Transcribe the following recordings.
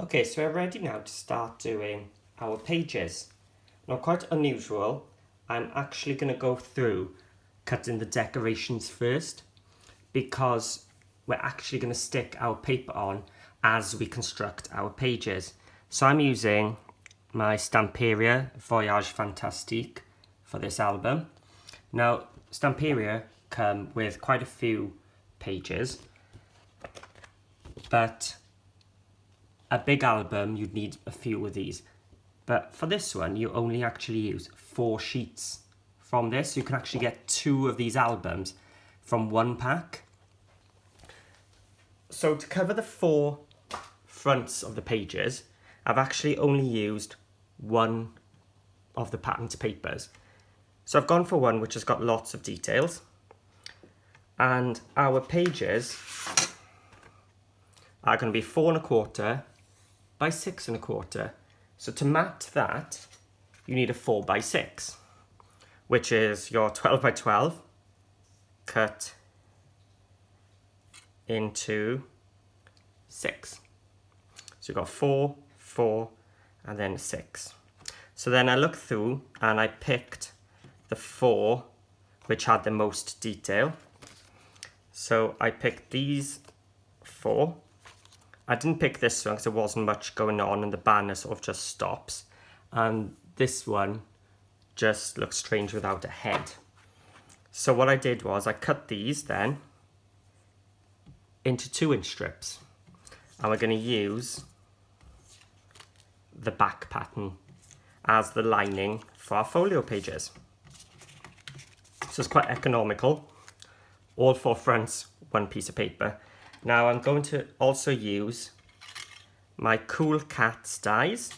Okay, so we're ready now to start doing our pages. Now, quite unusual, I'm actually going to go through cutting the decorations first because we're actually going to stick our paper on as we construct our pages. So I'm using my Stamperia Voyages Fantastiques for this album. Now, Stamperia come with quite a few pages, but a big album, you'd need a few of these. But for this one, you only actually use 4 sheets from this. You can actually get 2 of these albums from one pack. So to cover the 4 fronts of the pages, I've actually only used 1 of the patterned papers. So I've gone for one which has got lots of details. And our pages are going to be 4 1/4 by 6 1/4. So to mat that, you need a 4 by 6, which is your 12 by 12 cut into 6. So you've got 4, 4, and then 6. So then I looked through and I picked the 4 which had the most detail. So I picked these 4. I didn't pick this one because there wasn't much going on and the banner sort of just stops. And this one just looks strange without a head. So what I did was I cut these then into 2-inch strips. And we're going to use the back pattern as the lining for our folio pages. So it's quite economical. All 4 fronts, 1 piece of paper. Now I'm going to also use my cool Katz dies.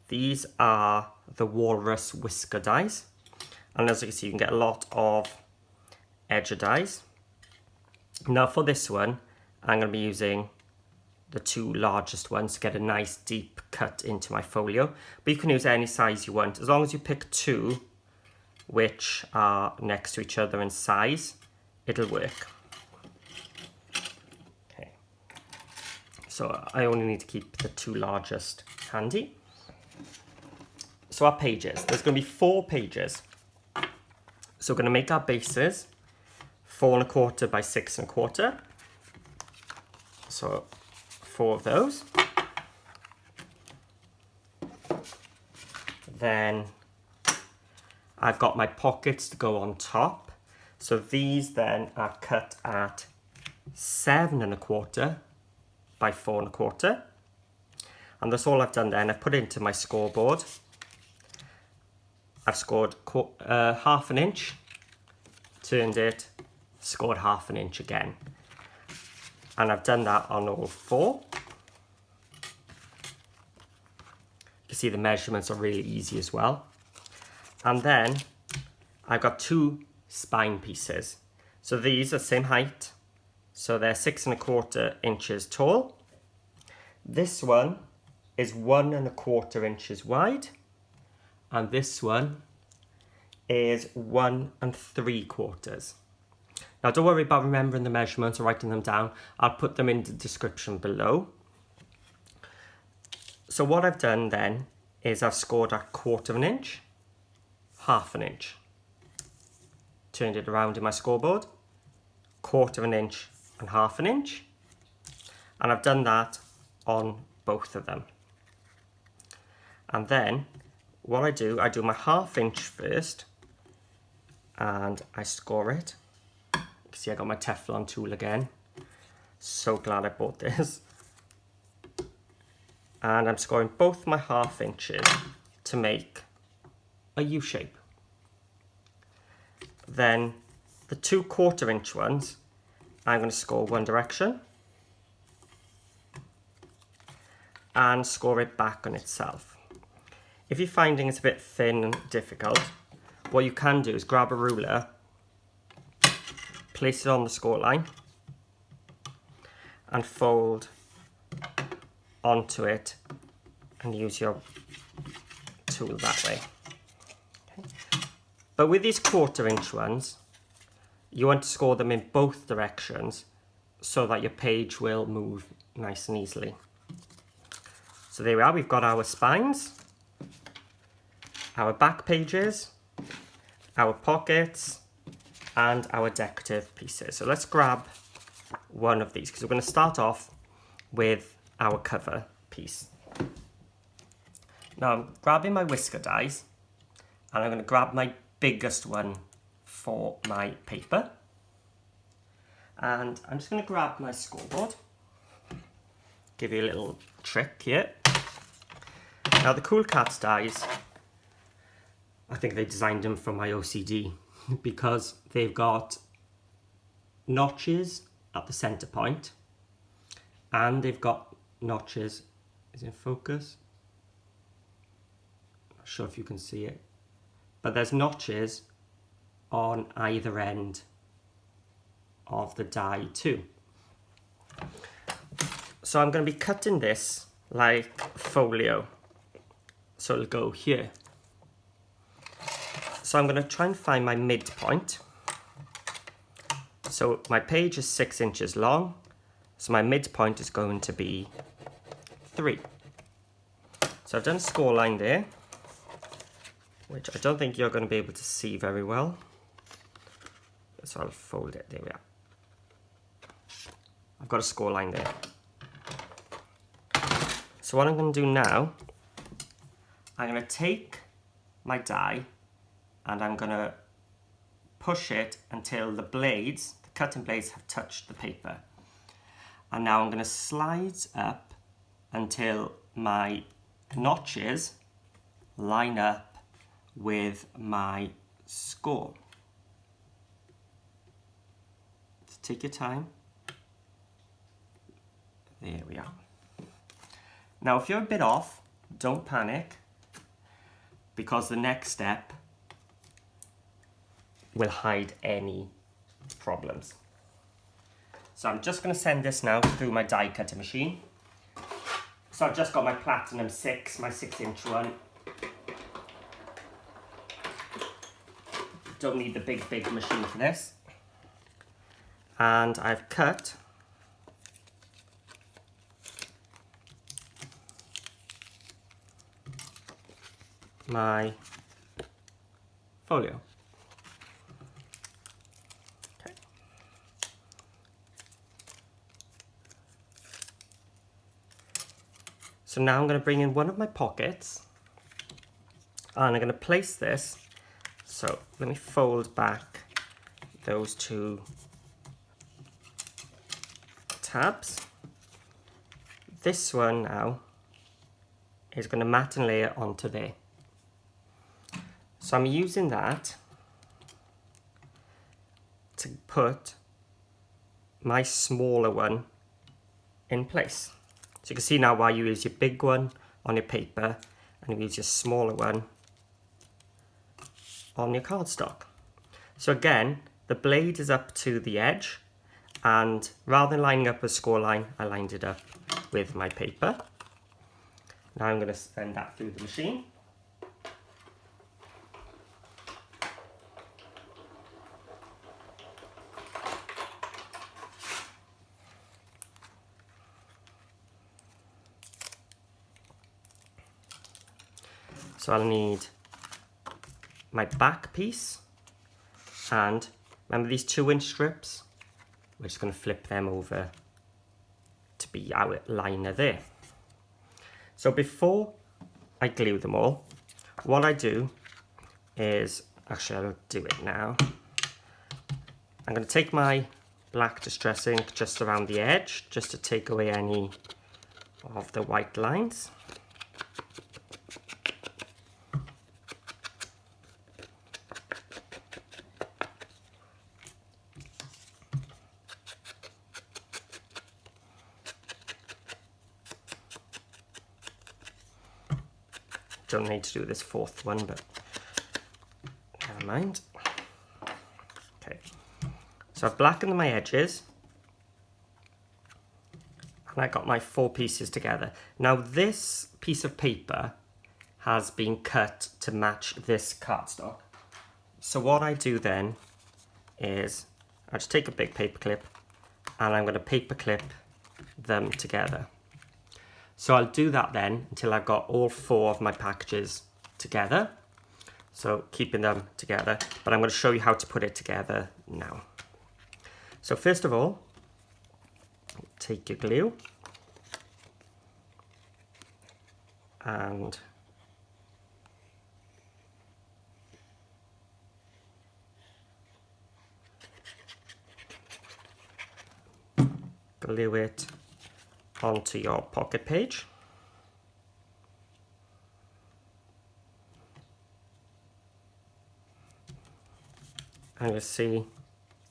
These are the walrus whisker dies. And as you can see, you can get a lot of edger dies. Now for this one, I'm going to be using the 2 largest ones to get a nice deep cut into my folio. But you can use any size you want. As long as you pick 2 which are next to each other in size, it'll work. So I only need to keep the 2 largest handy. So our pages, there's going to be 4 pages. So we're going to make our bases 4 1/4 by 6 1/4. So 4 of those. Then I've got my pockets to go on top. So these then are cut at 7 1/4 by 4 1/4, and that's all I've done then. I put it into my scoreboard. I've scored 1/2 inch, turned it, scored 1/2 inch again, and I've done that on all 4. You can see the measurements are really easy as well. And then I've got 2 spine pieces. So these are same height. So they're 6 1/4 inches tall. This one is 1 1/4 inches wide. And this one is 1 3/4. Now don't worry about remembering the measurements or writing them down. I'll put them in the description below. So what I've done then is I've scored a 1/4 inch, 1/2 inch. Turned it around in my scoreboard, 1/4 inch and 1/2 inch, and I've done that on both of them. And then what I do my 1/2 inch first, and I score it. You can see I got my Teflon tool again. So glad I bought this. And I'm scoring both my 1/2 inches to make a U shape. Then the 2 1/4 inch ones, I'm going to score one direction and score it back on itself. If you're finding it's a bit thin and difficult, what you can do is grab a ruler, place it on the score line, and fold onto it and use your tool that way. Okay. But with these 1/4 inch ones, you want to score them in both directions so that your page will move nice and easily. So there we are, we've got our spines, our back pages, our pockets, and our decorative pieces. So let's grab one of these because we're going to start off with our cover piece. Now I'm grabbing my whisker dies and I'm going to grab my biggest one for my paper. And I'm just going to grab my scoreboard. Give you a little trick here. Now the cool Katz dies, I think they designed them for my OCD because they've got notches at the center point and they've got notches, is it in focus? Not sure if you can see it, but there's notches on either end of the die too. So I'm going to be cutting this like folio, so it'll go here. So I'm going to try and find my midpoint. So my page is 6 inches long, so my midpoint is going to be 3. So I've done a score line there, which I don't think you're going to be able to see very well. So I'll fold it, there we are. I've got a score line there. So what I'm going to do now, I'm going to take my die and I'm going to push it until the blades, the cutting blades, have touched the paper. And now I'm going to slide up until my notches line up with my score. So take your time. There we are. Now if you're a bit off, don't panic, because the next step will hide any problems. So I'm just going to send this now through my die cutter machine. So I've just got my Platinum 6, my 6-inch one. Don't need the big machine for this. And I've cut my folio. Okay. So now I'm going to bring in one of my pockets and I'm going to place this. So let me fold back those 2 tabs. This one now is going to mat and layer onto there. So I'm using that to put my smaller one in place. So you can see now why you use your big one on your paper and you use your smaller one on your cardstock. So again, the blade is up to the edge, and rather than lining up a score line, I lined it up with my paper. Now I'm going to send that through the machine. So I'll need my back piece, and remember these 2-inch strips? We're just going to flip them over to be our liner there. So before I glue them all, what I do is, actually I'll do it now. I'm going to take my black distress ink just around the edge, just to take away any of the white lines. Don't need to do this 4th one, but never mind. Okay, so I've blackened my edges and I got my 4 pieces together. Now this piece of paper has been cut to match this cardstock. So what I do then is I just take a big paper clip and I'm going to paper clip them together. So I'll do that then until I've got all 4 of my packages together. So keeping them together, but I'm going to show you how to put it together now. So first of all, take your glue and glue it onto your pocket page. And you'll see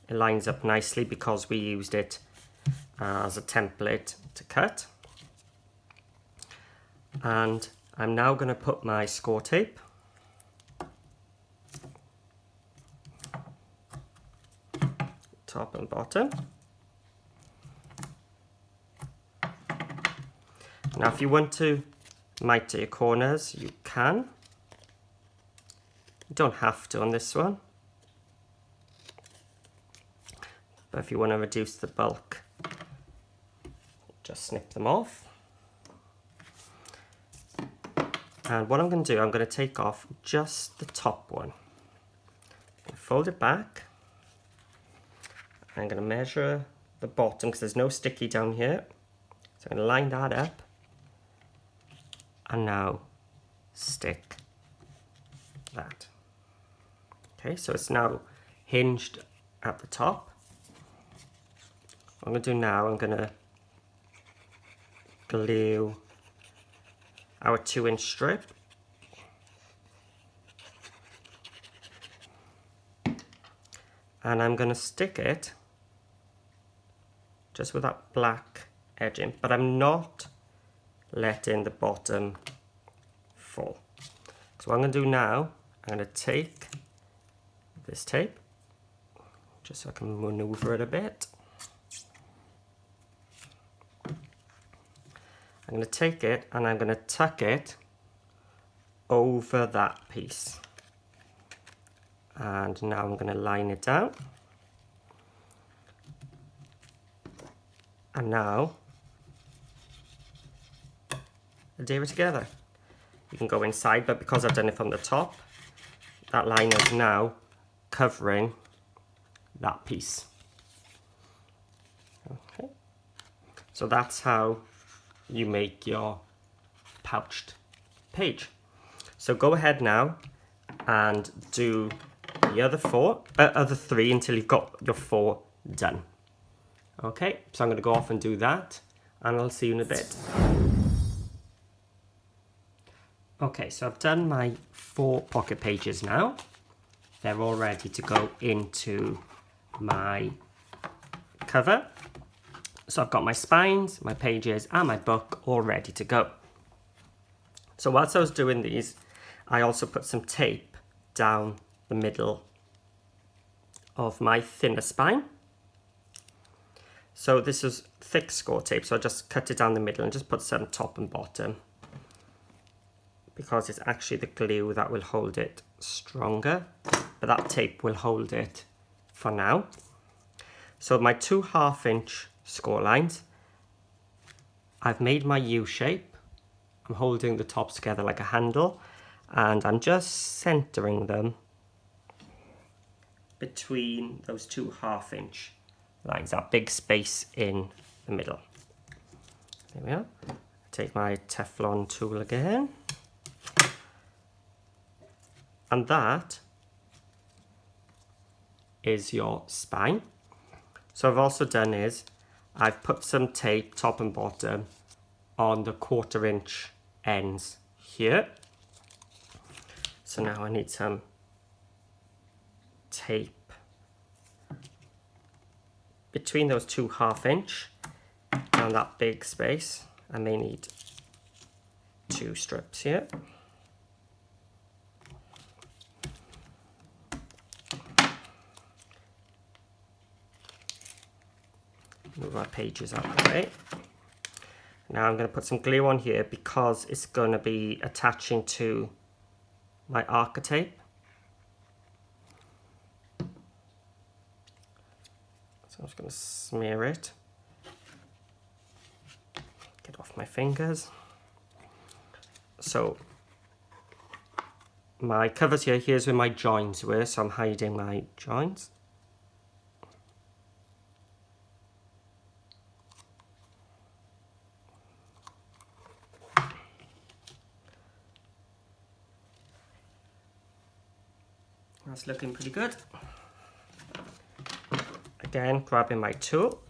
it lines up nicely because we used it as a template to cut. And I'm now going to put my score tape top and bottom. Now if you want to miter your corners, you can. You don't have to on this one. But if you want to reduce the bulk, just snip them off. And what I'm going to do, I'm going to take off just the top one. Fold it back. I'm going to measure the bottom because there's no sticky down here. So I'm going to line that up. And now stick that. Okay, so it's now hinged at the top. What I'm going to do now, I'm going to glue our 2-inch strip. And I'm going to stick it just with that black edging, but I'm not letting the bottom fall. So what I'm going to do now, I'm going to take this tape, just so I can maneuver it a bit. I'm going to take it and I'm going to tuck it over that piece. And now I'm going to line it down. And now adhere it together. You can go inside, but because I've done it from the top, that line is now covering that piece. Okay. So that's how you make your pouched page. So go ahead now and do the other 3 until you've got your 4 done. Okay, so I'm going to go off and do that, and I'll see you in a bit. Okay, so I've done my 4 pocket pages now. They're all ready to go into my cover. So I've got my spines, my pages, and my book all ready to go. So whilst I was doing these, I also put some tape down the middle of my thinner spine. So this is thick score tape, so I just cut it down the middle and just put some top and bottom, because it's actually the glue that will hold it stronger, but that tape will hold it for now. So my 2 1/2-inch score lines, I've made my U shape. I'm holding the tops together like a handle, and I'm just centering them between those 2 1/2-inch lines, that big space in the middle. There we are. Take my Teflon tool again. And that is your spine. So what I've also done is I've put some tape top and bottom on the 1/4-inch ends here. So now I need some tape between those 2 1/2-inch and that big space. I may need 2 strips here. Move our pages out of the way. Now I'm going to put some glue on here because it's going to be attaching to my archetype. So I'm just going to smear it. Get off with my fingers. So my covers here's where my joins were, so I'm hiding my joins. That's looking pretty good. Again, grabbing my tool.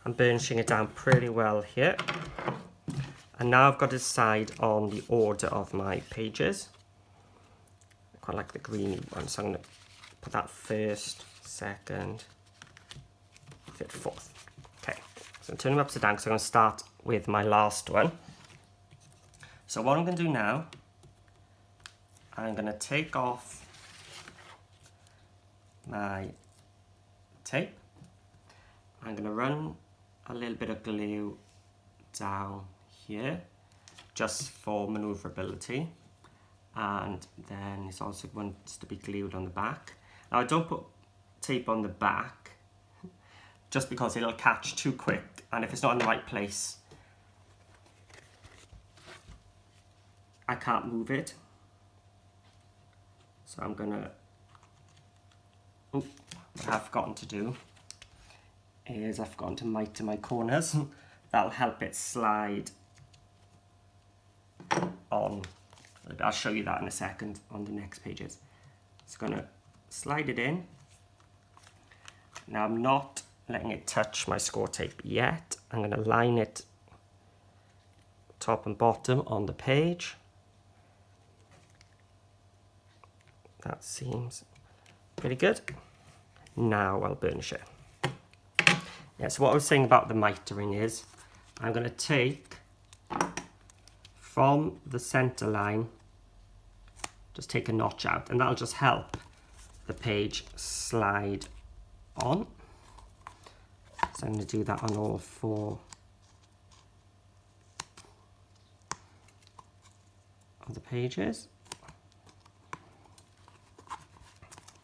I'm burnishing it down pretty well here. And now I've got to decide on the order of my pages. I quite like the greeny one, so I'm going to put that first, second, third, fourth. Okay, so I'm turning them upside down because I'm going to start with my last one. So what I'm going to do now, I'm going to take off my tape. I'm going to run a little bit of glue down here just for maneuverability, and then it also wants to be glued on the back. Now I don't put tape on the back just because it'll catch too quick, and if it's not in the right place I can't move it. So I'm gonna, what I've forgotten to do is I've forgotten to mitre my corners. That'll help it slide on. I'll show you that in a second on the next pages. It's gonna slide it in. Now I'm not letting it touch my score tape yet. I'm gonna line it top and bottom on the page. That seems pretty good. Now I'll burnish it. Yeah, so what I was saying about the mitering is I'm going to take from the center line, just take a notch out, and that'll just help the page slide on. So I'm going to do that on all four of the pages.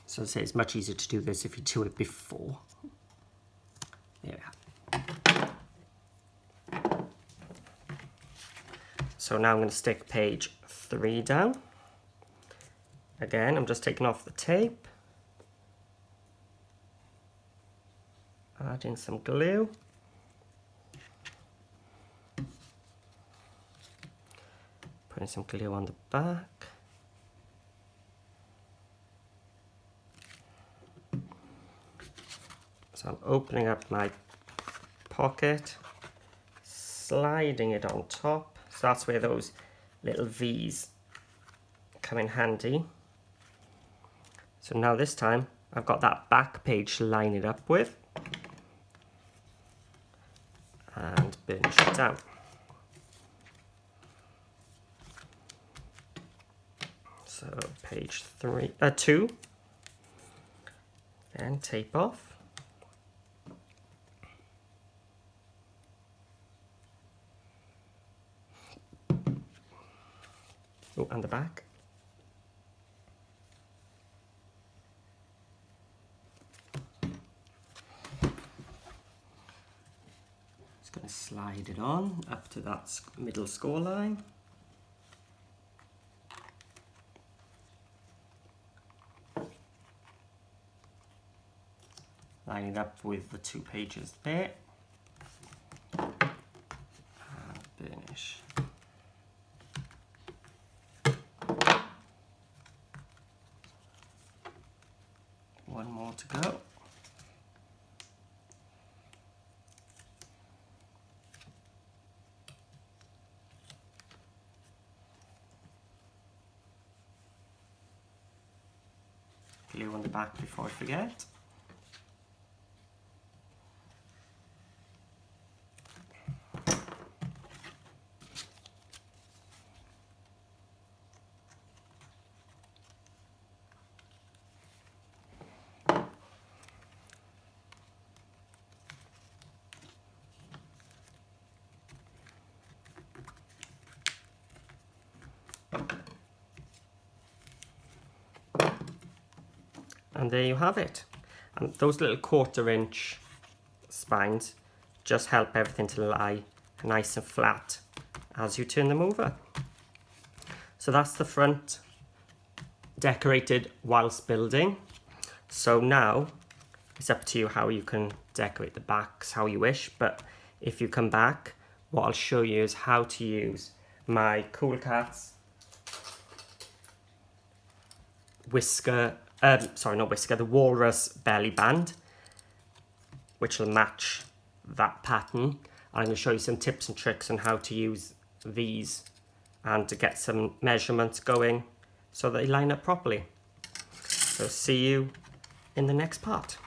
So I say it's much easier to do this if you do it before. There we have. So now I'm going to stick page 3 down. Again, I'm just taking off the tape, adding some glue, putting some glue on the back. So I'm opening up my pocket, sliding it on top. So that's where those little V's come in handy. So now this time I've got that back page to line it up with and burnish it down. So page 2, then tape off. Oh, and the back. Just going to slide it on up to that middle score line. Line it up with the 2 pages there. And burnish. One more to go. Glue on the back before I forget. And there you have it. And those little 1/4 inch spines just help everything to lie nice and flat as you turn them over. So that's the front decorated whilst building. So now it's up to you how you can decorate the backs how you wish, but if you come back, what I'll show you is how to use my Cool Katz whisker, the walrus belly band, which will match that pattern. I'm going to show you some tips and tricks on how to use these and to get some measurements going so they line up properly. So see you in the next part.